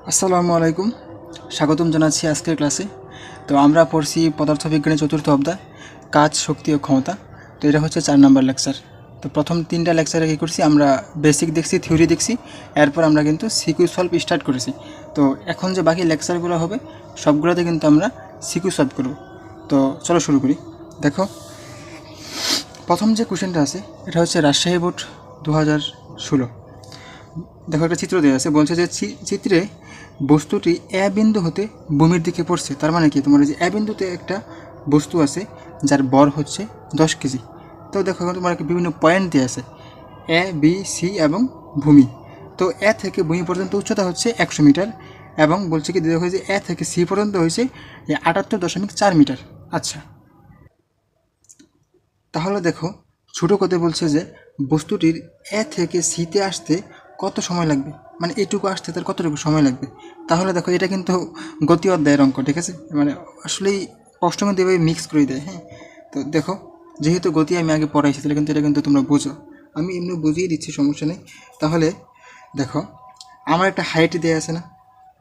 আসসালামু আলাইকুম, স্বাগতম জানাচ্ছি আজকের ক্লাসে। তো আমরা পড়ছি পদার্থবিজ্ঞানের চতুর্থ অধ্যায়, কাজ, শক্তি ও ক্ষমতা। তো এটা হচ্ছে 4 নম্বর লেকচার। তো প্রথম 3টা লেকচারে কী করছি, আমরা বেসিক দেখছি, থিওরি দেখছি, এরপর আমরা কিন্তু সিকিউ সলভ স্টার্ট করেছি। তো এখন যে বাকি লেকচারগুলো হবে সবগুলোতে কিন্তু আমরা সিকিউ সলভ করব। তো চলো শুরু করি। দেখো, প্রথম যে কোশ্চেনটা আছে এটা হচ্ছে রাজশাহী বোর্ড 2016। দেখো, একটা চিত্র দেওয়া আছে, বলছে যে চিত্রে বস্তুটি এ বিন্দু হতে ভূমির দিকে পড়ছে। তার মানে কি, তোমার যে এ বিন্দুতে একটা বস্তু আছে যার বর হচ্ছে 10 কেজি। তো দেখো, এখন তোমার বিভিন্ন পয়েন্ট দেওয়া আছে, এ, বি, সি এবং ভূমি। তো এ থেকে ভূমি পর্যন্ত উচ্চতা হচ্ছে 100 মিটার, এবং বলছে কি, দেখো যে এ থেকে সি পর্যন্ত হয়েছে 78.4 মিটার। আচ্ছা, তাহলে দেখো, ছোটো কথায় বলছে যে বস্তুটির এ থেকে সিতে আসতে কত সময় লাগবে, মানে এটুকু আসতে তার কতটুকু সময় লাগবে। তাহলে দেখো, এটা কিন্তু গতি অধ্যায়ের অঙ্ক, ঠিক আছে, মানে আসলেই প্রশ্ন কিন্তু এভাবে মিক্স করে দেয়। হ্যাঁ, তো দেখো, যেহেতু গতি আমি আগে পড়াইছি, তাহলে কিন্তু এটা কিন্তু তোমরা বোঝো, আমি এমনি বুঝিয়ে দিচ্ছি, সমস্যা নেই। তাহলে দেখো, আমার একটা হাইট দেওয়া আছে না,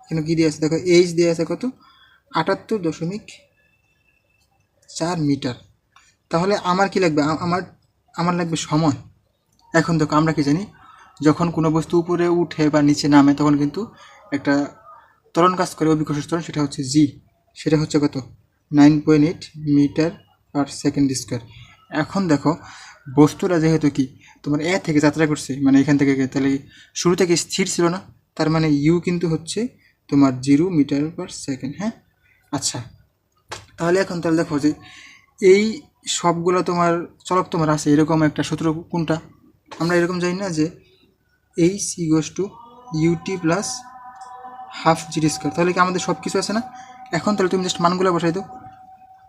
কিন্তু কী দেওয়া আছে, দেখো এইচ দেওয়া আছে কত, 78.4 মিটার। তাহলে আমার কি লাগবে, আমার আমার লাগবে সময়। এখন দেখো, আমরা কি জানি, যখন কোনো বস্তু উপরে উঠে বা নিচে নামে তখন কিন্তু একটা ত্বরণ কাজ করে, অভিকর্ষ ত্বরণ, সেটা হচ্ছে জি। সেটা হচ্ছে কত, 9.8 মিটার পার সেকেন্ড স্কোয়ার। এখন দেখো, বস্তুটা যেহেতু কি তোমার এ থেকে যাত্রা করছে, মানে এখান থেকে, তাহলে শুরু থেকে স্থির ছিল না, তার মানে ইউ কিন্তু হচ্ছে তোমার 0 মিটার পার সেকেন্ড। হ্যাঁ, আচ্ছা, তাহলে এখন তাহলে দেখো যে এই সবগুলো তোমার চলক তোমার আছে, এরকম একটা সূত্র কোনটা, আমরা এরকম জানি না যে H equals to UT plus half GT square. তাহলে কি আমাদের সব কিছু আছে না? এখন তাহলে তুমি জাস্ট মানগুলো বসাই দাও।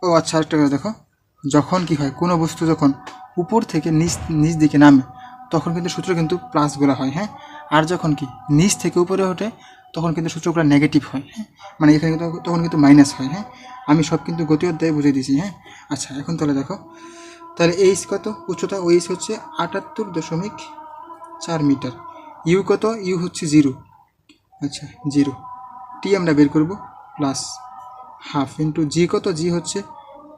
ও আচ্ছা, আরেকটা কথা দেখো, যখন কি হয়, কোনো বস্তু যখন উপর থেকে নিচ নিচ দিকে নামে তখন কিন্তু সূত্র কিন্তু প্লাসগুলো হয়। হ্যাঁ, আর যখন কি নিচ থেকে উপরে ওঠে তখন কিন্তু সূত্রগুলো নেগেটিভ হয়। হ্যাঁ, মানে এখানে কিন্তু তখন কিন্তু মাইনাস হয়। হ্যাঁ, আমি সব কিন্তু গতি অধ্যায়ে বুঝিয়ে দিয়েছি। হ্যাঁ, আচ্ছা, এখন তাহলে দেখো, তাহলে এইচ কত, উচ্চতা ও এইচ হচ্ছে 78.4 মিটার। ইউ কত, ইউ হচ্ছে 0। আচ্ছা, 0। টি আমরা বের করব, প্লাস হাফ ইন্টু জি কত, জি হচ্ছে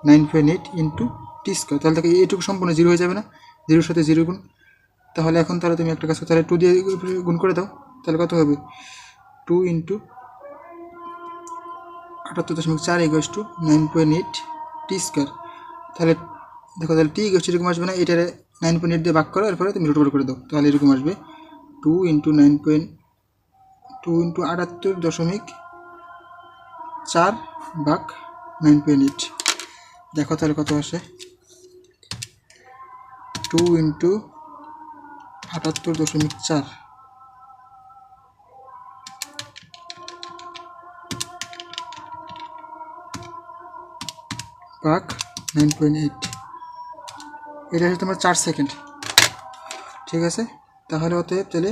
9.8 ইন্টু টি স্কোয়ার। তাহলে দেখো এইটুকু সম্পূর্ণ 0 হয়ে যাবে না, 0-এর সাথে 0 গুণ। তাহলে এখন তাহলে তুমি একটা কাজ করো, তাহলে 2 দিয়ে গুণ করে দাও, তাহলে কত হবে, 2 into 78.4 equals to 9.8 T square. তাহলে দেখো, তাহলে টি ইকুয়ালস এরকম আসবে না, এটারে 9.8 দিয়ে ভাগ করো, এরপরে তুমি রুট ওভার করে দাও, তাহলে এরকম আসবে 2 ইন্টু 78.4 ভাগ 9.8। দেখো তাহলে কত আসে, 2 ইন্টু 78.4 ভাগ 9.8, এটা হচ্ছে তোমার 4 সেকেন্ড। ঠিক আছে, তাহলে অতএব তাহলে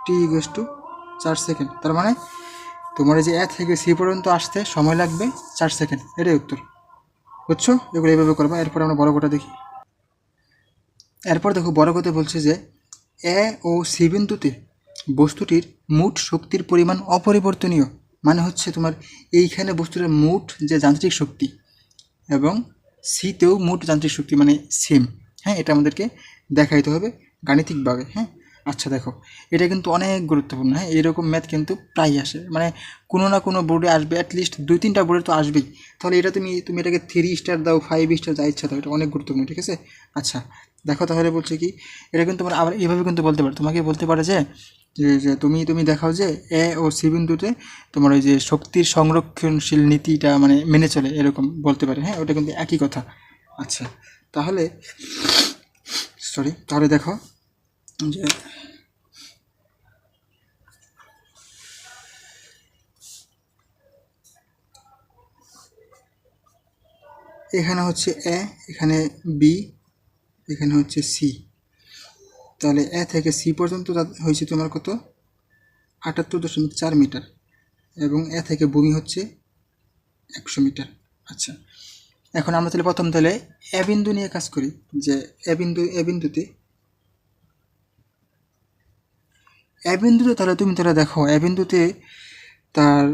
টি ইকুয়ালস টু 4 সেকেন্ড। তার মানে তোমার এই যে এ থেকে সি পর্যন্ত আসতে সময় লাগবে 4 সেকেন্ড। এটাই উত্তর, বুঝছো? এগুলো এইভাবে করবা। এরপর আমরা বড় কোটা দেখি। এরপর দেখো, বড় কথা বলছে যে এ ও সি বিন্দুতে বস্তুটির মোট শক্তির পরিমাণ অপরিবর্তনীয়। মানে হচ্ছে তোমার এইখানে বস্তুটার মোট যে যান্ত্রিক শক্তি এবং সিতেও মোট যান্ত্রিক শক্তি মানে সেম। হ্যাঁ, এটা আমাদেরকে দেখাইতে হবে গাণিতিকভাবে। হ্যাঁ, আচ্ছা দেখো, এটা কিন্তু অনেক গুরুত্বপূর্ণ। হ্যাঁ, এরকম ম্যাথ কিন্তু প্রায় আসে, মানে কোনো না কোনো বোর্ডে আসবে, অ্যাটলিস্ট 2-3টা বোর্ডে তো আসবেই। তাহলে এটা তুমি এটাকে 3 স্টার দাও, 5 স্টার, যা ইচ্ছা দাও, এটা অনেক গুরুত্বপূর্ণ। ঠিক আছে, আচ্ছা দেখো, তাহলে বলছে কি, এটা কিন্তু তোমরা আবার এইভাবে কিন্তু বলতে পারো, তোমাকে বলতে পারে যে তুমি দেখাও যে এ ও সি বিন্দুতে তোমার ওই যে শক্তির সংরক্ষণশীল নীতিটা মানে মেনে চলে, এরকম বলতে পারে। হ্যাঁ, ওটা কিন্তু একই কথা। আচ্ছা, তাহলে তাহলে দেখো যে এখানে হচ্ছে এ, এখানে বি, এখানে হচ্ছে সি। তাহলে এ থেকে সি পর্যন্ত হয়েছে তোমার কত, 78.4 মিটার, এবং এ থেকে ভূমি হচ্ছে 100 মিটার। আচ্ছা, এখন আমরা তাহলে প্রথম তাহলে এ বিন্দু নিয়ে কাজ করি, যে এ বিন্দুতে তাহলে তুমি তাহলে দেখো, এ বিন্দুতে তার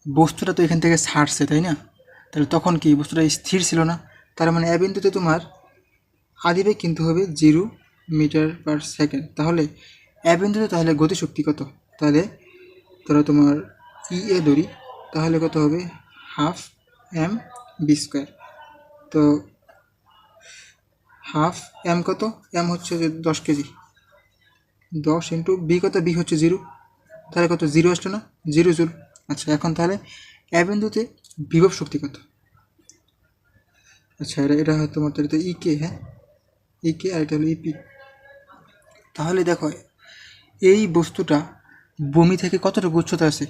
বস্তুটা তো এখান থেকে ছাড়ছে, তাই না? তাহলে তখন কি বস্তুটা স্থির ছিল না, তার মানে এ বিন্দুতে তোমার আদিবেগ কিন্তু হবে 0 মিটার/সেকেন্ড। তাহলে এ বিন্দুতে তাহলে গতিশক্তি কত? তাহলে ধরো তোমার এ ধরি, তাহলে কত হবে? Half M B square. তো হাফ এম কত? এম হচ্ছে যে 10 কেজি, 10 ইন্টু বি কত? বি হচ্ছে 0, তাহলে কত? 0 আসলো না? 0 জুল। আচ্ছা, এখন তাহলে এ বিন্দুতে বিভব শক্তি কত? আচ্ছা, এটা হয় তোমার তো ইকে, হ্যাঁ ইকে, আর এটা হলো ইপি। তাহলে দেখো এই বস্তুটা ভূমি থেকে কতটুকু উচ্চতা আছে?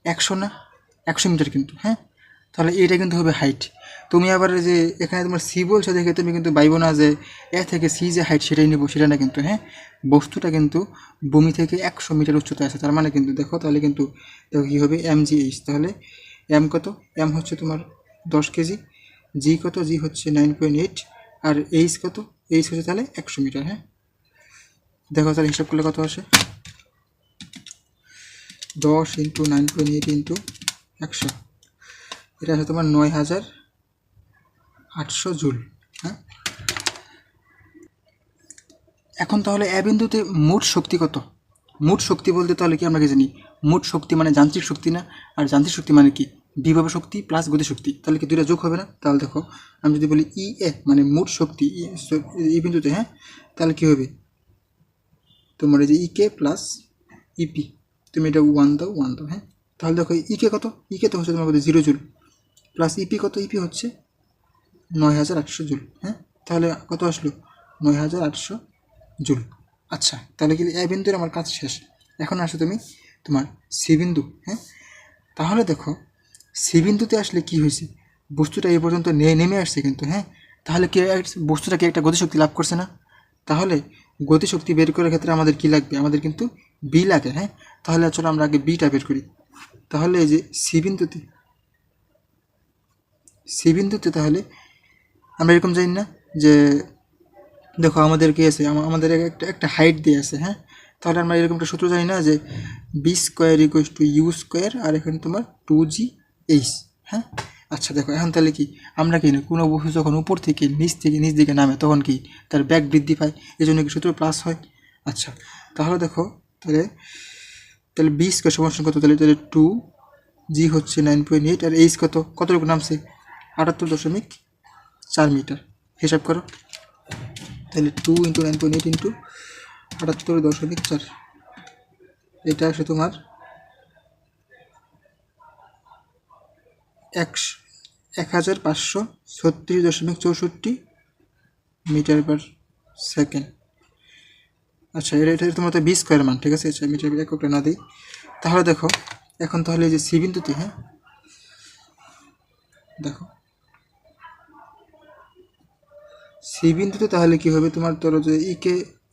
100 না? 100 মিটার কিন্তু, হ্যাঁ। তাহলে এটা কিন্তু হবে হাইট। তুমি আবার যে এখানে তোমার সি বলছো দেখে তুমি কিন্তু ভাইবো না যে এ থেকে সি যে হাইট সেটাই নেবো, সেটা না কিন্তু, হ্যাঁ। বস্তুটা কিন্তু ভূমি থেকে 100 মিটার উচ্চতা আছে, তার মানে কিন্তু দেখো তাহলে কিন্তু দেখো কী হবে? mgh। তাহলে এম কত? এম হচ্ছে তোমার 10 কেজি, জি কত? জি হচ্ছে 9.8, আর এইচ কত? এইচ হচ্ছে তাহলে 100 মিটার, হ্যাঁ। দেখো তাহলে হিসাব করলে কত আসে? 10 ইন্টু 9.8 ইন্টু 100, এটা আছে তোমার 9800 জুল, হ্যাঁ। এখন তাহলে এ বিন্দুতে মোট শক্তি কত? মোট শক্তি বলতে তাহলে কি আমরা কি জানি? মোট শক্তি মানে যান্ত্রিক শক্তি না? আর যান্ত্রিক শক্তি মানে কি? বিভব শক্তি প্লাস গতিশক্তি। তাহলে কি দুইটা যোগ হবে না? তাহলে দেখো আমি যদি বলি ই এ মানে মোট শক্তি এই বিন্দুতে, হ্যাঁ, তাহলে কি হবে? তোমার এই যে ইকে প্লাস ইপি, তুমি এটা 1 দাও 1 দাও, হ্যাঁ। তাহলে দেখো ইকে কত? ইকে তো হচ্ছে তোমার বলতে 0 জুল, প্লাস ইপি কত? ইপি হচ্ছে 9800 জুল, হ্যাঁ। তাহলে কত আসলো? 9800 জুল। আচ্ছা, তাহলে কি এ বিন্দুর আমার কাজ শেষ। এখন আসো তুমি তোমার সি বিন্দু, হ্যাঁ। তাহলে দেখো সি বিন্দুতে আসলে কি হয়েছে? বস্তুটা এই পর্যন্ত নেমে আসছে কিন্তু, হ্যাঁ। তাহলে কি বস্তুটা কি একটা গতিশক্তি লাভ করছে না? তাহলে গতিশক্তি বের করার ক্ষেত্রে আমাদের কি লাগবে? আমাদের কিন্তু বি লাগে, হ্যাঁ। তাহলে চলো আমরা আগে বিটা বের করি। তাহলে এই যে সি বিন্দুতে তাহলে আমরা এরকম জানি না যে দেখো আমাদের কি আছে? আমাদের একটা হাইট দিয়ে আছে, হ্যাঁ। তাহলে আমরা এরকম একটা সূত্র জানি না যে B square equals to you square, আর এখানে তোমার 2gh, হ্যাঁ। আচ্ছা দেখো এখন তাহলে কি আমরা কি না কোনো বস্তু যখন উপর থেকে নিচ দিকে নামে তখন কি তার ব্যাগ বৃদ্ধি পায়, এই জন্য কি সূত্র প্লাস হয়। আচ্ছা, তাহলে দেখো তাহলে তাহলে বি স্কোয়ার সমান কত? তাহলে 2g হচ্ছে 9.8, আর এইচ কতটুকু নামছে? 78.4 মিটার। হিসাব করো তাহলে 2 ইন্টু 9.8 ইন্টু 78.4, এটা আসে তোমার 1536.64 মিটার/সেকেন্ড। আচ্ছা, এটা তোমার তো বি স্কোয়ার মান, ঠিক আছে। আচ্ছা, মিটার এককটা না দিই। তাহলে দেখো এখন তাহলে এই যে সি বিন্দুতে, হ্যাঁ, দেখো সি বিন্দুতে তাহলে কি হবে? তোমার ধরো যে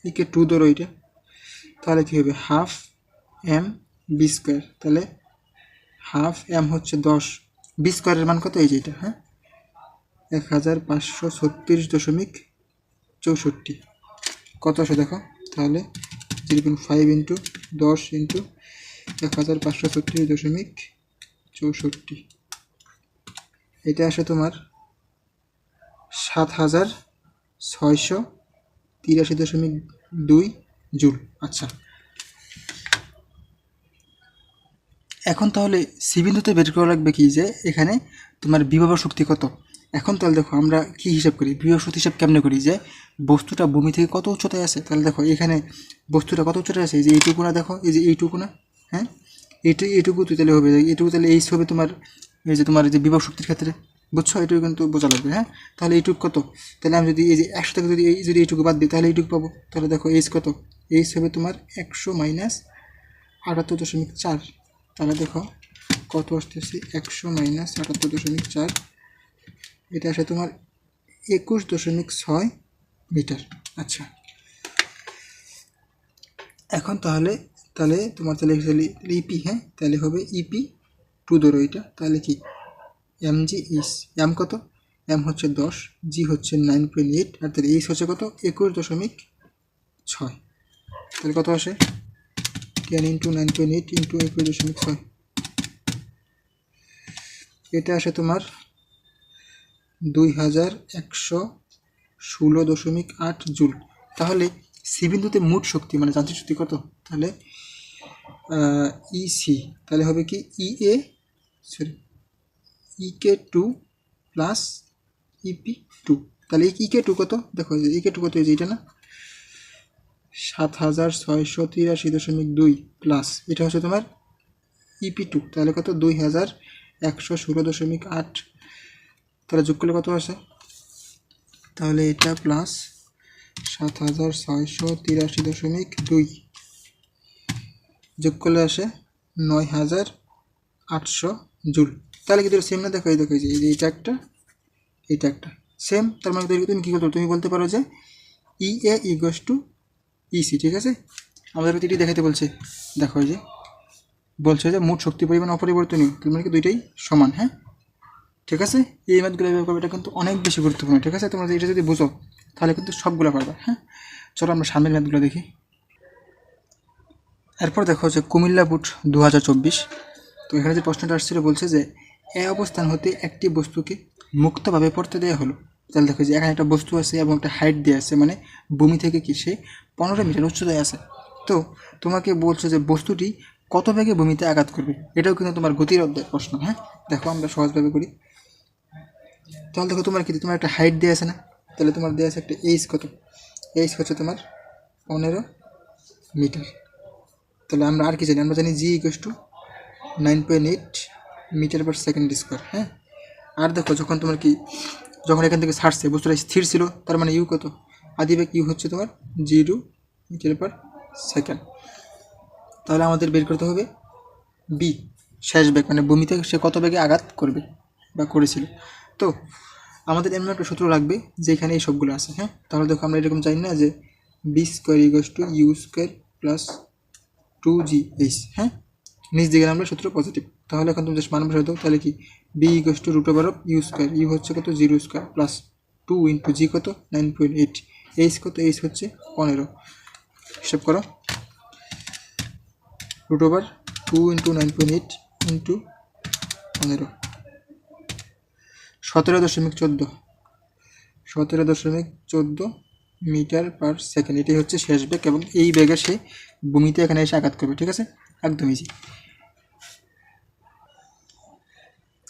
ইকে 2 ধরো এটা, তাহলে কি হবে? Half M B square. তাহলে হাফ এম হচ্ছে 10, বি স্কোয়ারের মান কত? এই যে এটা, হ্যাঁ, 1536.64 কত আসে দেখো তাহলে? 0.5 ইন্টু 10 ইন্টু 1536.64, এটা আসে তোমার 7683.2 জুল। আচ্ছা, এখন তাহলে সি বিন্দুতে বের করা লাগবে কি যে এখানে তোমার বিভব শক্তি কত। এখন তাহলে দেখো আমরা কি হিসাব করি? বিভব শক্তি হিসাব কেমনে করি? যে বস্তুটা ভূমি থেকে কত উচ্চতায় আছে। তাহলে দেখো এখানে বস্তুটা কত উচ্চতায় আছে? এই যে এইটুকু না, দেখো এই যে এইটুকু না, হ্যাঁ, এইটুকু তো তাহলে হবে, এইটুকু তাহলে এইচ হবে তোমার এই যে তোমার এই যে বিভব শক্তির ক্ষেত্রে, বুঝছো? এইটুকু কিন্তু বোঝা লাগবে, হ্যাঁ। তাহলে এইটুকু কত? তাহলে আমি যদি এই যে 100 থেকে যদি এইটুকু বাদ দিই তাহলে এইটুকু পাবো। তাহলে দেখো এইচ কত? এইচ হবে তোমার 100 মাইনাস 78.4। তাহলে দেখো কত আসতেছে? 100 মাইনাস 78.4, এটা আসে তোমার 21.6 মিটার। আচ্ছা, এখন তাহলে তোমার তাহলে ইপি, হ্যাঁ, তাহলে হবে ইপি 2 ধরো এটা, তাহলে কি এমজি ইস এম কত? এম হচ্ছে 10, জি হচ্ছে 9.8, আর তাহলে এইচ হচ্ছে কত? 21.6। তাহলে কত আসে? 10 ইন্টু 9.8 ইন্টু 21.6, এটা আসে তোমার 2116.8 জুল। তাহলে সি বিন্দুতে মোট শক্তি মানে যান্ত্রিক শক্তি কত? তাহলে ইসি তাহলে হবে কি EK2 প্লাস EP2। তাহলে EK2 কত? দেখো EK2 কত, এই যে এটা না, 7683.2 প্লাস এটা হচ্ছে তোমার EP2, তাহলে কত? 2116.8। তাহলে যোগ করলে কত আসে? তাহলে এটা প্লাস 7683.2 যোগ করলে আসে 9800 জুল। তাহলে কি সেম না? দেখো এই দেখো, এই যে এটা একটা, এটা একটা সেম। তার মানে তুমি কী করতে, তুমি বলতে পারো যে EA ইকুয়ালস টু EC, ঠিক আছে? আমাদের এটি দেখাতে বলছে, দেখো এই যে বলছে যে মোট শক্তি পরিমাণ অপরিবর্তনীয়, তার মানে কি দুইটাই সমান। হ্যাঁ, ঠিক আছে? এই ম্যাথগুলো ব্যবহার করবে, এটা কিন্তু অনেক বেশি গুরুত্বপূর্ণ, ঠিক আছে? তোমরা এটা যদি বুঝো তাহলে কিন্তু সবগুলো পারবে। হ্যাঁ, চলো আমরা সামনের ম্যাথগুলো দেখি। এরপর দেখো যে কুমিল্লা বুট 2024। তো এখানে যে প্রশ্নটা আসছিল বলছে যে এ অবস্থান হতে একটি বস্তুকে মুক্তভাবে পড়তে দেওয়া হলো। তাহলে দেখো যে এখানে একটা বস্তু আছে এবং একটা হাইট দেওয়া আছে, মানে ভূমি থেকে কি সে 15 মিটার উচ্চতায় আছে। তো তোমাকে বলছে যে বস্তুটি কত বেগে ভূমিতে আঘাত করবে, এটাও কিন্তু তোমার গতির অধ্যায় প্রশ্ন। হ্যাঁ, দেখো আমরা সহজভাবে করি। তাহলে দেখো তোমার কি, তোমার একটা হাইট দেওয়া আছে না, তাহলে তোমার দেওয়া আছে একটা এইচ, কত? এইচ হচ্ছে তোমার 15 মিটার। তাহলে আমরা আর কি জানি? আমরা জানি g equals to 9.8 metre per second square. হ্যাঁ, আর দেখো যখন তোমার কি, যখন এখান থেকে ছাড়ছে বস্তুটা স্থির ছিল, তার মানে ইউ কত? আদিবেগ ইউ হচ্ছে তোমার 0 মিটার পার সেকেন্ড। তাহলে আমাদের বের করতে হবে বি, শেষ বেগ, মানে ভূমিতে সে কত বেগে আঘাত করবে বা করেছিল। তো আমাদের এমন একটা সূত্র লাগবে যেখানে এই সবগুলো আছে। হ্যাঁ, তাহলে দেখো আমরা এরকম জানি না যে B square equals to you square plus 2GH। হ্যাঁ, নিচ দিকে আমরা সূত্র পজিটিভ। তাহলে এখন তুমি জাস্ট মান বসাই দাও, তাহলে কি B equals to root over of U square, U হচ্ছে কত? 0 স্কোয়ার প্লাস 2 ইন্টু জি কত? 9.8, এইচ কত? এইচ হচ্ছে 15। হিসাব করো, root over 2 into 9.8 into 15, 17.14 metre per second. এটাই হচ্ছে শেষ বেগ এবং এই বেগে সে ভূমিতে এখানে এসে আঘাত করবে, ঠিক আছে? একদম ইজি।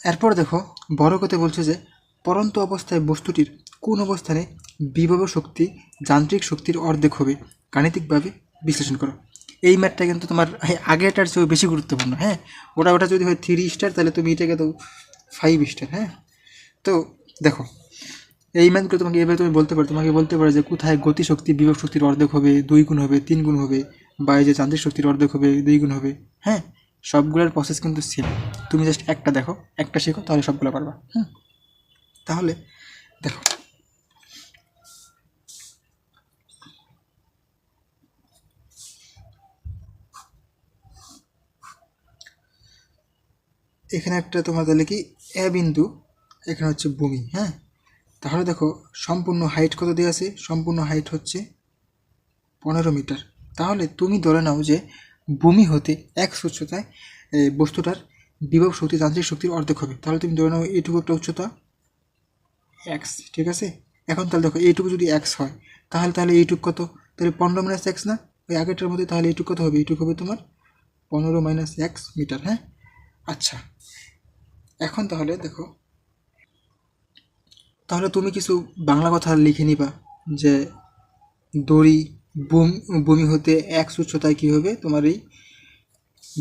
এরপর দেখো বড় কথা বলছে যে পরন্ত অবস্থায় বস্তুটির কোন অবস্থানে বিভব শক্তি যান্ত্রিক শক্তির অর্ধেক হবে, গাণিতিকভাবে বিশ্লেষণ করো। এই ম্যাথটা কিন্তু তোমার আগেরটার চেয়েও বেশি গুরুত্বপূর্ণ। হ্যাঁ, ওটা যদি হয় 3 স্টার, তাহলে তুমি এটাকে তো 5 স্টার। হ্যাঁ, তো দেখো এই ম্যাথগুলো তোমাকে এভাবে তুমি বলতে পারো, তোমাকে বলতে পারো যে কোথায় গতিশক্তি বিভব শক্তির অর্ধেক হবে, 2 গুণ হবে, 3 গুণ হবে, বা এই যে যান্ত্রিক শক্তির অর্ধেক হবে, 2 গুণ হবে। হ্যাঁ, সবগুলোর প্রসেস কিন্তু সেম। তুমি জাস্ট একটা দেখো, একটা শেখো, তাহলে সবগুলো পারবা। তাহলে দেখো এখানে একটা তোমার তাহলে কি এ বিন্দু, এখানে হচ্ছে ভূমি। হ্যাঁ, তাহলে দেখো সম্পূর্ণ হাইট কত দেওয়া আছে? সম্পূর্ণ হাইট হচ্ছে 15 মিটার। তাহলে তুমি ধরে নাও যে ভূমি হতে এক্স উচ্চতায় বস্তুটার বিভব শক্তি যান্ত্রিক শক্তির অর্ধেক হবে। তাহলে তুমি ধরে নাও এইটুকু একটা উচ্চতা এক্স, ঠিক আছে? এখন তাহলে দেখো এইটুকু যদি এক্স হয়, তাহলে এইটুকু কত? তাহলে 15 মাইনাস এক্স না, ওই আগেরটার মধ্যে। তাহলে এইটুকু কত হবে? এইটুকু হবে তোমার 15 মাইনাস এক্স মিটার। হ্যাঁ, আচ্ছা এখন তাহলে দেখো, তাহলে তুমি কিছু বাংলা কথা লিখে নিবা যে দড়ি ভূমি হতে এক্স উচ্চতায় কী হবে তোমার এই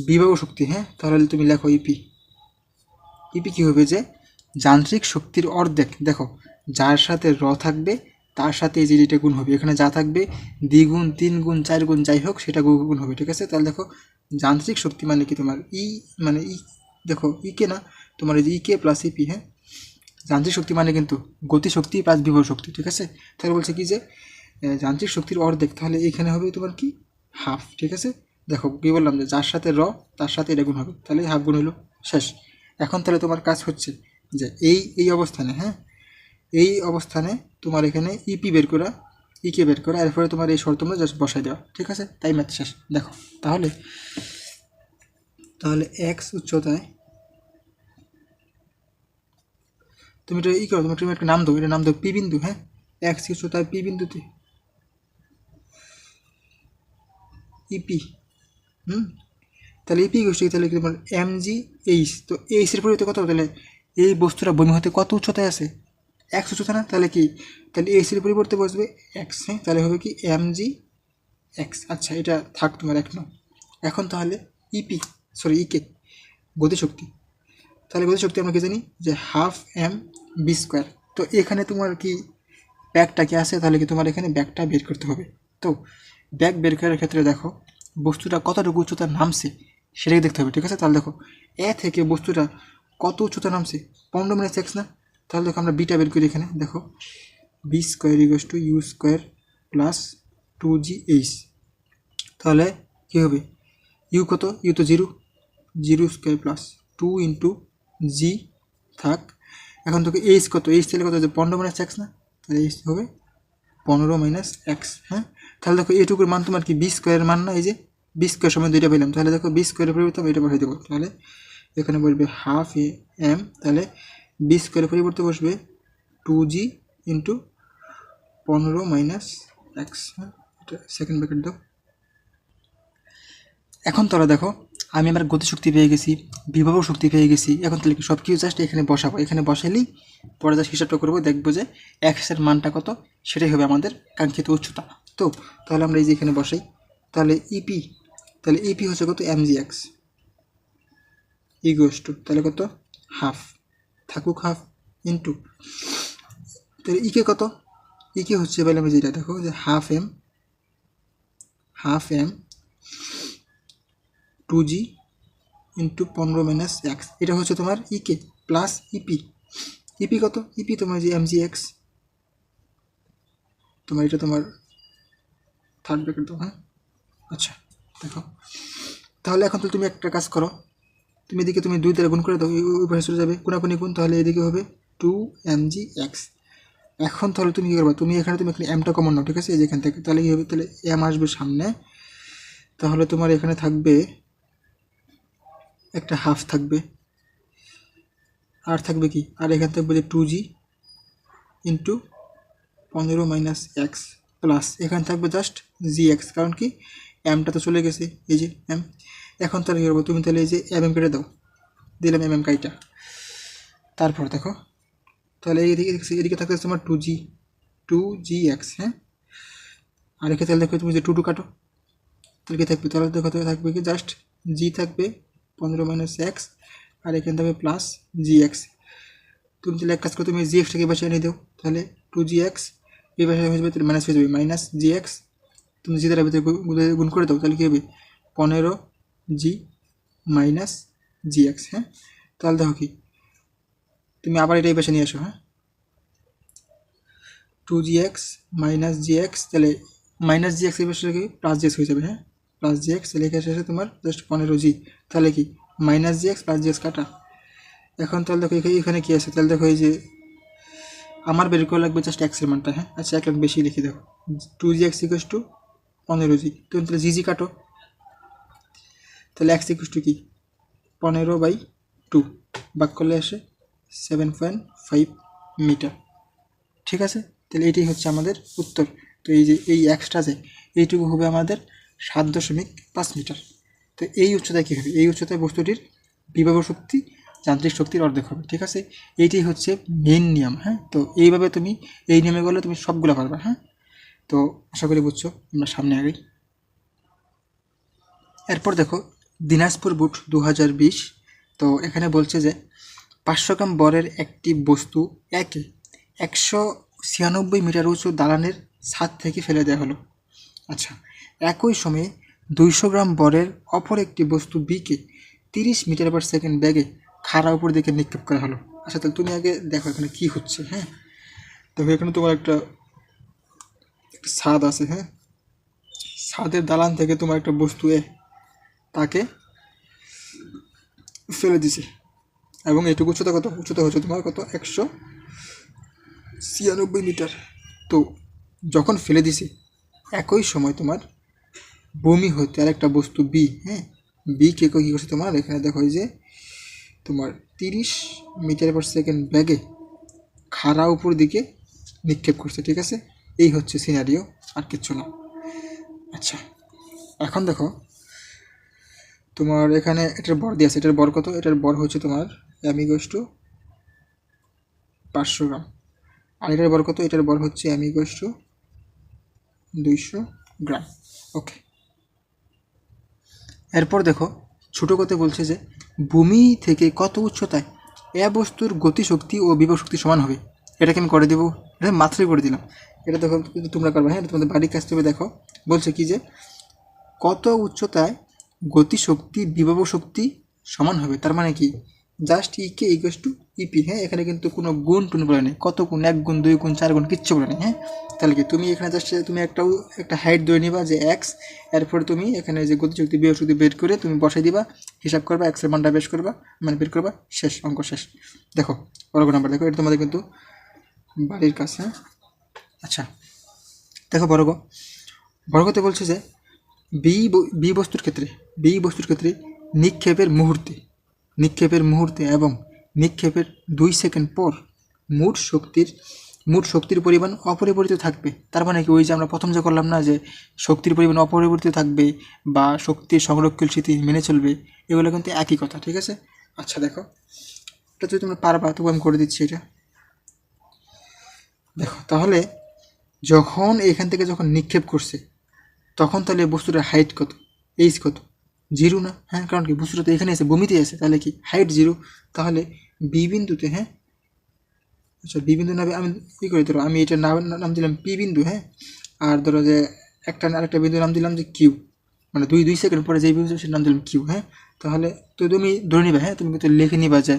বিভব শক্তি। হ্যাঁ, তাহলে তুমি লেখো ইপি। ইপি কী হবে? যে যান্ত্রিক শক্তির অর্ধেক। দেখো যার সাথে র থাকবে তার সাথে এই যে এটা গুণ হবে, এখানে যা থাকবে দ্বিগুণ, 3 গুণ, 4 গুণ, যাই হোক সেটা গুণ হবে, ঠিক আছে? তাহলে দেখো যান্ত্রিক শক্তি মানে কি তোমার মানে দেখো কে না, তোমার এই যে কে প্লাস ইপি। হ্যাঁ, যান্ত্রিক শক্তি মানে কিন্তু গতিশক্তি প্লাস বিভব শক্তি, ঠিক আছে? তাহলে বলছে কি যে যান্ত্রিক শক্তির অর্ধেক, তাহলে এখানে হবে তোমার কি হাফ, ঠিক আছে? দেখো কী বললাম যে যার সাথে র তার সাথে এটা গুণ হবে, তাহলে হাফ গুণ হলো, শেষ। এখন তাহলে তোমার কাজ হচ্ছে যে এই অবস্থানে, হ্যাঁ এই অবস্থানে তোমার এখানে ইপি বের করা ইকে বের করো, এরপরে তোমার এই শর্ত মধ্যে জাস্ট বসাই দেওয়া, ঠিক আছে? তাই ম্যাথ শেষ। দেখো তাহলে এক্স উচ্চতায়, তুমি এটা ই করো, তুমি একটা নাম দাও, এটা নাম দাও পি বিন্দু, হ্যাঁ? এক্স উচ্চতায় পি বিন্দুতে ইপি, তাহলে ইপি গোষ্ঠী, তাহলে কি তোমার এম জি এইচ, তো এইচের পরিবর্তে কত, তাহলে এই বস্তুটা ভূমি হতে কত উচ্চতায় আছে? এক্স উচ্চতা না, তাহলে কি, তাহলে এইচের পরিবর্তে বসবে এক্স, হ্যাঁ? তাহলে হবে কি এম জি এক্স। আচ্ছা, এটা থাক তোমার এক নয়। এখন তাহলে ইপি, সরি ইকে, গতিশক্তি, তাহলে গতিশক্তি আমরা কি জানি যে হাফ এম বি স্কোয়ার। তো এখানে তোমার কি ব্যাগটা কি আছে, তাহলে কি তোমার এখানে ব্যাগটা বের করতে হবে। তো ব্যাগ বের করার ক্ষেত্রে দেখো বস্তুটা কতটুকু উচ্চতা নামছে সেটাকে দেখতে হবে, ঠিক আছে? তাহলে দেখো এ থেকে বস্তুটা কত উচ্চতা নামছে, 15 মাইনাস এক্স না? তাহলে দেখো আমরা বিটা বের করি, এখানে দেখো v square equals to you square plus 2gh, তাহলে কী হবে, ইউ কত, ইউ তো zero, zero square plus 2 into g থাক। এখন তোকে এইচ কত, এইচ তাহলে কত, 15 মাইনাস এক্স না? তাহলে এইচ হবে 15 মাইনাস এক্স, হ্যাঁ? তাহলে দেখো এটুকুর মান তোমার কি বি স্কোয়ারের মান না, এই যে বি স্কোয়ার সময় দুইটা পেলাম, তাহলে দেখো বি স্কোয়ারের পরিবর্তে আমি এটা বসাই দেবো, তাহলে এখানে বসবে হাফ এ এম, তাহলে বি স্কোয়ারের পরিবর্তে বসবে 2g ইন্টু 15 মাইনাস এক্স, হ্যাঁ? এটা সেকেন্ড ব্র্যাকেট দাও। এখন তোরা দেখো আমি আমার গতিশক্তি পেয়ে গেছি, বিভব শক্তি পেয়ে গেছি, এখন তাহলে সব কিছু জাস্ট এখানে বসাবো, এখানে বসাইলেই পরে জাস্ট হিসাবটা করবো, দেখবো যে এক্সের মানটা কত, সেটাই হবে আমাদের কাঙ্ক্ষিত উচ্চতা। তো তাহলে আমরা এই যে এখানে বসাই, তাহলে ইপি, তাহলে ইপি হচ্ছে কত, M G X equals to, তাহলে কত, হাফ, থাকুক হাফ, ইন্টু, তাহলে ইকে কত, ইকে হচ্ছে বলে আমি যেটা দেখো যে half M 2g into 15 minus X, এটা হচ্ছে তোমার ইকে প্লাস ইপি, ইপি কত, ইপি তোমার যে এম জি এক্স, তোমার এটা তোমার থার্ড ব্র্যাকেট দাও, হ্যাঁ? আচ্ছা দেখো তাহলে এখন তো তুমি একটা কাজ করো, তুমি এদিকে তুমি 2 দ্বারা গুণ করে দাও, ওই পাশে চলে যাবে কোনাকুনি গুণ, তাহলে এদিকে হবে 2mgx। এখন তাহলে তুমি কী করবা, তুমি এখানে এমটা কমন নাও, ঠিক আছে? এই যেখান থেকে তাহলে কী হবে, তাহলে এম আসবে সামনে, তাহলে তোমার এখানে থাকবে একটা হাফ থাকবে, আর থাকবে কি, আর এখানে থাকবে যে 2g into 15 minus x plus এখানে থাকবে জাস্ট জি এক্স, কারণ কি এমটা তো চলে গেছে, এই যে এম। এখন তাহলে কী করবো, তুমি তাহলে এই যে এম কেটে দাও, দিলাম এম কাইটা, তারপর দেখো তাহলে এদিকে থাকতে তোমার 2g এক্স, হ্যাঁ? আর এখানে তাহলে দেখো তুমি যে 2 কাটো, তাহলে কি থাকবে, তাহলে দেখো থাকবে কি জাস্ট জি থাকবে 15 মাইনাস এক্স, আর এখানে থাকবে প্লাস জি এক্স। তুমি তাহলে এক কাজ করো, তুমি জি এক্সটাকে বাসায় এনে দাও, তাহলে 2g এক্স এই বাসায় হয়ে যাবে, তাহলে মাইনাস হয়ে যাবে মাইনাস জি এক্স, তুমি জি দ্বারা ভিতরে গুণ করে দাও, তাহলে কী হবে 15g মাইনাস জি এক্স, হ্যাঁ? তাহলে দেখো কি তুমি আবার এটাই পাশে নিয়ে আসো, হ্যাঁ? 2gx মাইনাস জি এক্স, তাহলে মাইনাস জি এক্স এই পাশে কি প্লাস জি এক্স হয়ে যাবে, হ্যাঁ? প্লাস জি এক্স, তাহলে এখানে এসে তোমার জাস্ট 15g, তাহলে কি মাইনাস জি এক্স প্লাস জি এক্স কাটা। এখন তাহলে দেখো এখানে কী আছে, তাহলে দেখো এই যে আমার বের করা লাগবে জাস্ট এক্সের মানটা, হ্যাঁ? আচ্ছা এক লাখ বেশি লিখে দেখো 2gx ইকুয়ালস টু 15g, তুমি তাহলে জি কাটো, তাহলে এক্স ইকুয়ালস টু কি 15/2 ভাগ করলে আসে 7.5 মিটার, ঠিক আছে? তাহলে এটাই হচ্ছে আমাদের উত্তর। তো এই যে এই এক্সট্রা যে এইটুকু হবে আমাদের 7.5 মিটার। তো এই উচ্চতায় কী হবে, এই উচ্চতায় বস্তুটির বিভব শক্তি যান্ত্রিক শক্তির অর্ধেক হবে, ঠিক আছে? এইটাই হচ্ছে মেইন নিয়ম, হ্যাঁ? তো এইভাবে তুমি এই নিয়মে গেলে তুমি সবগুলো পারবা, হ্যাঁ? তো আশা করি বুঝছো, আমরা সামনে আগাই। এরপর দেখো দিনাজপুর বোর্ড 2020, তো এখানে বলছে যে 500 গ্রাম বরের একটি বস্তু 196 মিটার উঁচু দালানের ছাদ থেকে ফেলে দেওয়া হলো। আচ্ছা, একই সময়ে 200 গ্রাম বরের অপর একটি বস্তু বিকে 30 মিটার পার সেকেন্ড ব্যাগে খাড়া উপর দিকে নিক্ষেপ করা হলো। আচ্ছা, তাহলে তুমি আগে দেখো এখানে কী হচ্ছে, হ্যাঁ? দেখো এখানে তোমার একটা ছাদ আছে, হ্যাঁ? ছাদের দালান থেকে তোমার একটা বস্তু তাকে ফেলে দিছে, এবং এটুকু উচ্চতা হচ্ছে তোমার কত 196 মিটার। তো যখন ফেলে দিছে একই সময় তোমার বমি হতে আর একটা বস্তু বি, হ্যাঁ, বি কে কী করছে তোমার এখানে দেখো এই যে তোমার 30 মিটার/সেকেন্ড ব্যাগে খাড়া উপর দিকে নিক্ষেপ করছে, ঠিক আছে। এই হচ্ছে সিনারিও, আর কিচ্ছু না। আচ্ছা, এখন দেখো তোমার এখানে এটার বর দিয়ে আছে, এটার বর কত? এটার বর হচ্ছে তোমার m = 500 গ্রাম। আর এটার বর কত? এটার বর হচ্ছে m = 200 গ্রাম। ওকে, এরপর দেখো ছোটো কথা বলছে যে ভূমি থেকে কত উচ্চতায় এ বস্তুর গতিশক্তি ও বিভব শক্তি সমান হবে। এটাকে আমি করে দেবো, এটা মাত্রই করে দিলাম। এটা দেখো তোমরা করবে, হ্যাঁ, তোমাদের বাড়ির কাছ থেকে দেখো বলছে কি যে কত উচ্চতায় গতিশক্তি বিভব শক্তি সমান হবে। তার মানে কি, just E K equals to E P, হ্যাঁ, এখানে কিন্তু কোনো গুণ টুন বলে নেই, কত গুণ, 1 গুণ 2 গুণ 4 গুণ কিচ্ছু বলে নেই, হ্যাঁ। তাহলে কি তুমি এখানে জাস্ট তুমি একটা হাইট ধরে নিবা যে এক্স, এরপরে তুমি এখানে যে গতিশক্তি বিভব শক্তি বের করে তুমি বসাই দিবা, হিসাব করবা, এক্সের মানটা বের করবা, মানে বের করবা, শেষ, অঙ্ক শেষ। দেখো বর্গ নাম্বার দেখো, এটা তোমাদের কিন্তু বাড়ির কাছে, হ্যাঁ। আচ্ছা দেখো বর্গতে বলছে যে বি বস্তুর ক্ষেত্রে নিক্ষেপের মুহূর্তে এবং নিক্ষেপের 2 সেকেন্ড পর মোট শক্তির পরিমাণ অপরিবর্তিত থাকবে। তার মানে কি, ওই যে আমরা প্রথম যে করলাম না যে শক্তির পরিমাণ অপরিবর্তিত থাকবে বা শক্তির সংরক্ষণশীল মেনে চলবে, এগুলো কিন্তু একই কথা, ঠিক আছে। আচ্ছা দেখো, এটা যদি তোমরা পারবা তবু আমি করে দিচ্ছি এটা। দেখো তাহলে যখন এখান থেকে যখন নিক্ষেপ করছে তখন তাহলে বস্তুটার হাইট কত, এইচ কত? 0 না, হ্যাঁ, কারণ কি বস্তুটা তো এখানে আছে, ভূমিতে আছে, তাহলে কি হাইট 0। তাহলে বি বিন্দুতে, হ্যাঁ, আচ্ছা বি বিন্দু নামে আমি কী করি, ধরো আমি এটার নাম দিলাম পি বিন্দু, হ্যাঁ, আর ধরো যে আরেকটা বিন্দুর নাম দিলাম যে কিউ, মানে 2 সেকেন্ড পরে যেই বিন্দু সেটার নাম দিলাম কিউ, হ্যাঁ। তাহলে তো তুমি ধরে নিবা, হ্যাঁ, তুমি কিন্তু লিখে নিবা যে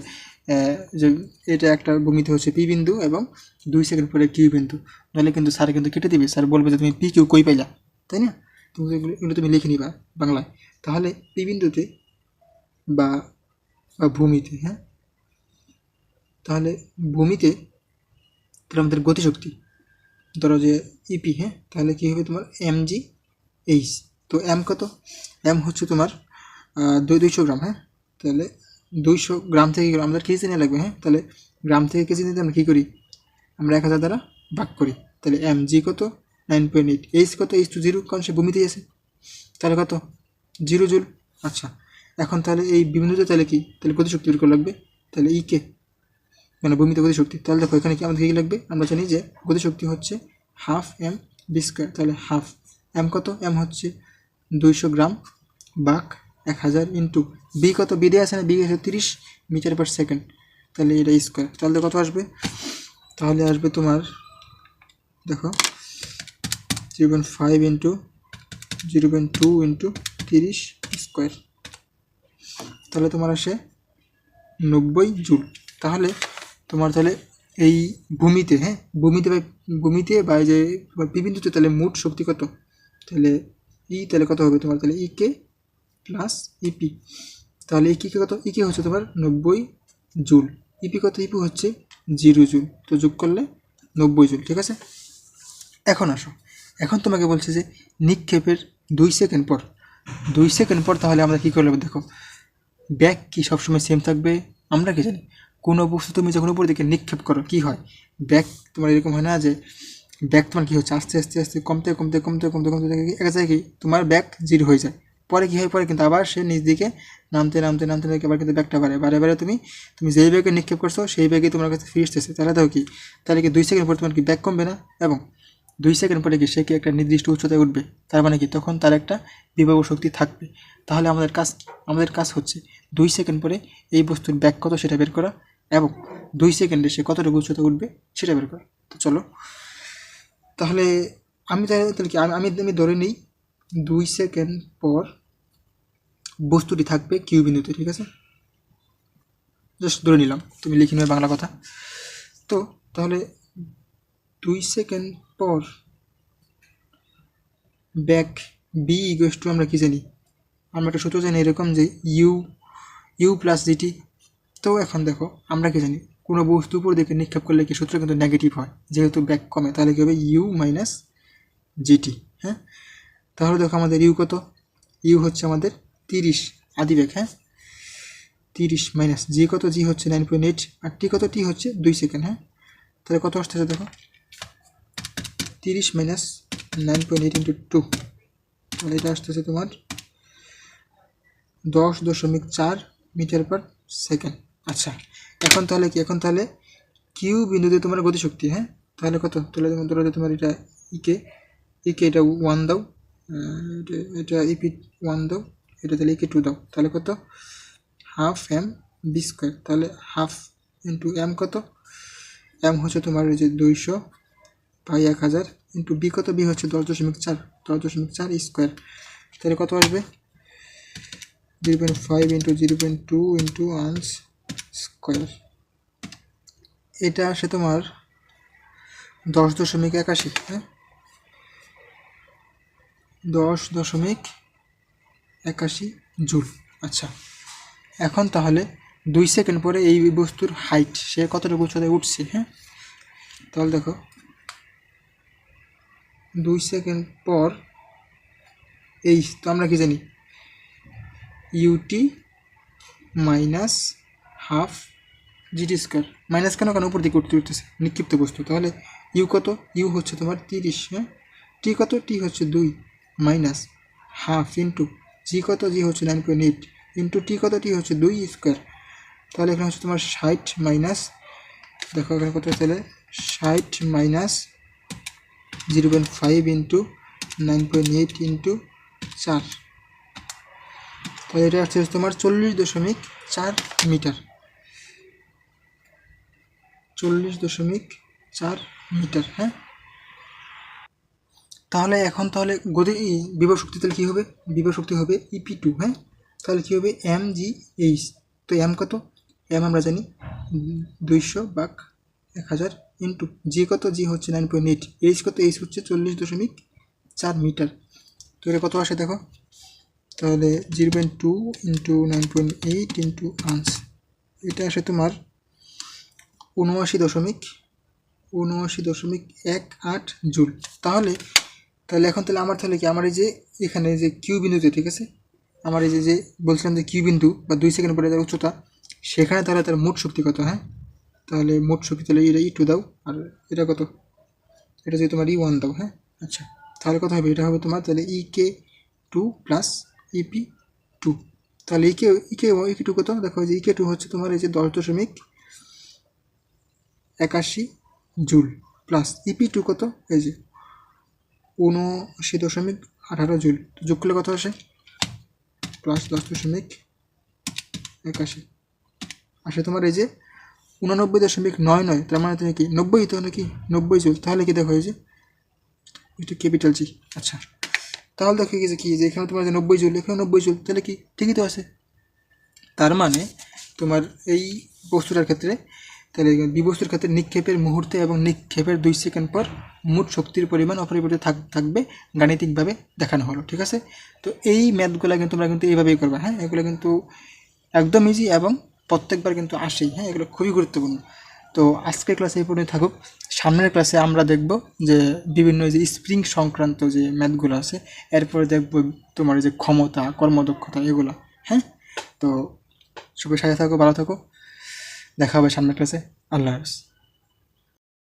এটা একটা ভূমিতে হচ্ছে পি বিন্দু এবং 2 সেকেন্ড পরে কিউ বিন্দু, নাহলে কিন্তু স্যার কিন্তু কেটে দিবে, স্যার বলবে যে তুমি পি কিউ কই পাইলা, তাই না। তুমি এগুলো তুমি লিখে নিবা বাংলায়। তাহলে পি বিন্দুতে বা ভূমিতে, হ্যাঁ, তাহলে ভূমিতে তাহলে আমাদের গতিশক্তি ধরো যে ইপি, হ্যাঁ, তাহলে কী হবে তোমার mg/h। তো এম কত? এম হচ্ছে তোমার 200 গ্রাম, হ্যাঁ। তাহলে 200 গ্রাম থেকে আমাদের কেজি নিয়ে লাগবে, হ্যাঁ। তাহলে গ্রাম থেকে কেজি নিতে আমরা কী করি, আমরা 1000 দ্বারা ভাগ করি। তাহলে mg কত? 9.8। এইচ কত? এইচ টু 0, কারণ সে ভূমিতেই আছে, তাহলে কত? 0 জুল। আচ্ছা, এখন তাহলে এই বিন্দুতে তাহলে কি, তাহলে গতিশক্তি বের করা লাগবে। তাহলে ইকে মানে ভূমিতে গতিশক্তি, তাহলে দেখো এখানে কি আমাদের কী লাগবে, আমরা জানি যে গতিশক্তি হচ্ছে ½ mv²। তাহলে হাফ এম কত? এম হচ্ছে 200 গ্রাম বাক 1000 ইন্টু বি কত? বি দিয়ে আছে না, বি হচ্ছে 30 মিটার/সেকেন্ড। তাহলে এটা স্কোয়ার, তাহলে কত আসবে? তাহলে আসবে তোমার দেখো 0.5 ইন্টু 0.2 ইন্টু 30 স্কোয়ার, তাহলে তোমার আসে 90 জুল। তাহলে তোমার তাহলে এই ভূমিতে, হ্যাঁ, ভূমিতে বা এই যে পি বিন্দুতে তাহলে মোট শক্তি কত? তাহলে তাহলে কত হবে তোমার? তাহলে ইকে প্লাস ইপি, তাহলে ইকে কত? ইকে হচ্ছে তোমার 90 জুল, ইপি কত? ইপি হচ্ছে 0 জুল, তো যোগ করলে 90 জুল, ঠিক আছে। এখন আসো, এখন তোমাকে বলছে যে নিক্ষেপের 2 সেকেন্ড পর তাহলে আমরা কী করলাম দেখো, ব্যাগ কি সবসময় সেম থাকবে? আমরা কি জানি, কোনো বস্তু তুমি যখন উপর দিকে নিক্ষেপ করো কী হয়, ব্যাগ তোমার এরকম হয় না যে ব্যাগ তোমার কী হচ্ছে আস্তে আস্তে আস্তে কমতে এক জায়গায় তোমার ব্যাগ 0 হয়ে যায়। পরে কী হয়, পরে কিন্তু আবার সে নিচ দিকে নামতে আবার কিন্তু ব্যাগটা বারে তুমি যেই ব্যাগে নিক্ষেপ করছো সেই ব্যাগে তোমার কাছে ফিরে আসতেছে। তাহলে দেখো কি, তাহলে কি 2 সেকেন্ড পর তোমার কি ব্যাগ কমবে না, এবং 2 সেকেন্ড পরে কি সে কি একটা নির্দিষ্ট উচ্চতায় উঠবে। তার মানে কি, তখন তার একটা বিভব শক্তি থাকবে। তাহলে আমাদের কাজ হচ্ছে 2 সেকেন্ড পরে এই বস্তুর ব্যাগ কত সেটা বের করা, এবং 2 সেকেন্ডে সে কতটুকু উচ্চতা উঠবে সেটা বের করা। তো চলো, তাহলে তাহলে কি আমি ধরে নিই 2 সেকেন্ড পর বস্তুটি থাকবে কিউ বিন্দুতে, ঠিক আছে, জাস্ট ধরে নিলাম, তুমি লিখে নেবে বাংলা কথা। তো তাহলে 2 সেকেন্ড পর ব্যাক বি ইকুয়ালস টু, আমরা কী জানি, আমরা একটা সূত্র জানি এরকম যে ইউ প্লাস জিটি। তো এখন দেখো আমরা কি জানি, কোনো বস্তু উপর দিকে নিক্ষেপ করলে কি সূত্র কিন্তু নেগেটিভ হয়, যেহেতু ব্যাক কমে, তাহলে কী হবে ইউ মাইনাস জিটি। হ্যাঁ, তাহলে দেখো আমাদের ইউ কত, ইউ হচ্ছে আমাদের 30 আদি বেগ। হ্যাঁ, 30 মাইনাস জি কত, জি হচ্ছে 9.8 আর টি কত, টি হচ্ছে 2 সেকেন্ড। হ্যাঁ, তাহলে কত আসতেছে দেখো, 30 মাইনাস 9.8 ইন্টু 2, তাহলে এটা আসতেছে তোমার 10.4 মিটার পার সেকেন্ড। আচ্ছা, এখন তাহলে কি, এখন তাহলে কিউ বিন্দুতে তোমার গতিশক্তি, হ্যাঁ তাহলে কত, তাহলে ধরো যে তোমার এটা ইকে, ইকে এটা 1 দাও, এটা ইপি 1 দাও, এটা তাহলে ইকে 2 দাও, তাহলে কত, হাফ এম বি স্কোয়ার। তাহলে হাফ ইন্টু এম কত, এম হচ্ছে তোমার ওই যে 200 বাই 1000 ইন্টু বি কত, বি হচ্ছে 10.4, 10.4 স্কোয়ার, তাহলে কত আসবে 0.5 ইন্টু 0.2 ইন্টু আনস স্কোয়ার, এটা আসে তোমার 10.81। হ্যাঁ, 10.81 জুল। আচ্ছা, এখন তাহলে 2 সেকেন্ড পরে এই বস্তুর হাইট সে কতটুকু উচ্চতায় উঠছে। হ্যাঁ, তাহলে দেখো 2 সেকেন্ড পর এই তো আমরা কি জানি, UT minus half GT square, minus কেন, কেন উপর দিকে উঠতেছে নিক্ষিপ্ত বস্তু, তাহলে ইউ কত, ইউ হচ্ছে তোমার 30। হ্যাঁ, টি কত, টি হচ্ছে 2 মাইনাস হাফ ইন্টু জি কত, জি হচ্ছে 9.8 ইন্টু টি কত, টি হচ্ছে 2 স্কোয়ার, তাহলে এখানে হচ্ছে তোমার 60 মাইনাস, দেখো এখানে কত, তাহলে 60 মাইনাস 0.5 ইন্টু 9.8 ইন্টু 4, তাহলে এটা হচ্ছে তোমার 40.4 মিটার, 40.4 মিটার। হ্যাঁ, তাহলে এখন তাহলে গতি বিভব শক্তি তাহলে কী হবে, বিভব শক্তি হবে ইপি 2। হ্যাঁ, তাহলে কী হবে এম জি এইচ, তো এম কত, এম আমরা জানি 200/1000 ইন্টু জি কত, জি হচ্ছে 9.8, এইচ কত, এইচ হচ্ছে 40.4 মিটার, তো এটা কত আসে দেখো, তাহলে 0.2 ইন্টু 9.8 ইন্টু আনস, এটা আসে তোমার 79.18 জুল। তাহলে তাহলে এখন তাহলে আমার তাহলে কি, আমার এই যে এখানে যে কিউ বিন্দুতে, ঠিক আছে, আমার এই যে বলছিলাম যে কিউ বিন্দু বা 2 সেকেন্ড পরে তার উচ্চতা, সেখানে তাহলে তার মোট শক্তি কত। হ্যাঁ, তাহলে মোট শক্তি তাহলে এটা ই 2 দাও, আর এটা কত, এটা যদি তোমার ই 1 দাও। হ্যাঁ, আচ্ছা, তাহলে কত হবে, এটা হবে তোমার তাহলে ইকে 2 প্লাস ইপি 2, তাহলে ইকে ইকে ইকে 2 কত, দেখো যে ইকে 2 হচ্ছে তোমার এই যে 10.81 জুল প্লাস ইপি 2 কত, এই যে 79.18 জুল, তো যোগ করলে কত আসে, প্লাস 10.81 আসে তোমার এই যে 89.99, তার মানে তুমি কি 90 তো নাকি 90 জুল, তাহলে কি দেখো এই যে এটা ক্যাপিটাল জি। আচ্ছা, তাহলে দেখো কি যে এখানে তোমার যে 90 জুল, এখানে 90 জুল, তাহলে কি ঠিকই তো আছে, তার মানে তোমার এই বস্তুটার ক্ষেত্রে, তাহলে বিবস্তুর ক্ষেত্রে নিক্ষেপের মুহূর্তে এবং নিক্ষেপের 2 সেকেন্ড পর মোট শক্তির পরিমাণ অপরিবর্তিত থাকবে, গাণিতিকভাবে দেখানো হলো। ঠিক আছে, তো এই ম্যাথগুলো কিন্তু তোমরা কিন্তু এইভাবেই করবে। হ্যাঁ, এগুলো কিন্তু একদম ইজি এবং প্রত্যেকবার কিন্তু আসেই। হ্যাঁ, এগুলো খুবই গুরুত্বপূর্ণ। তো আজকের ক্লাসে এই পর্যন্ত থাকুক, সামনের ক্লাসে আমরা দেখব যে বিভিন্ন যে স্প্রিং সংক্রান্ত যে ম্যাথগুলো আছে, এরপরে দেখব তোমার যে ক্ষমতা, কর্মদক্ষতা, এগুলো। হ্যাঁ, তো সবাই সাথে থাকো, ভালো থাকো, দেখা হবে সামনের ক্লাসে। আল্লাহ হাফেজ।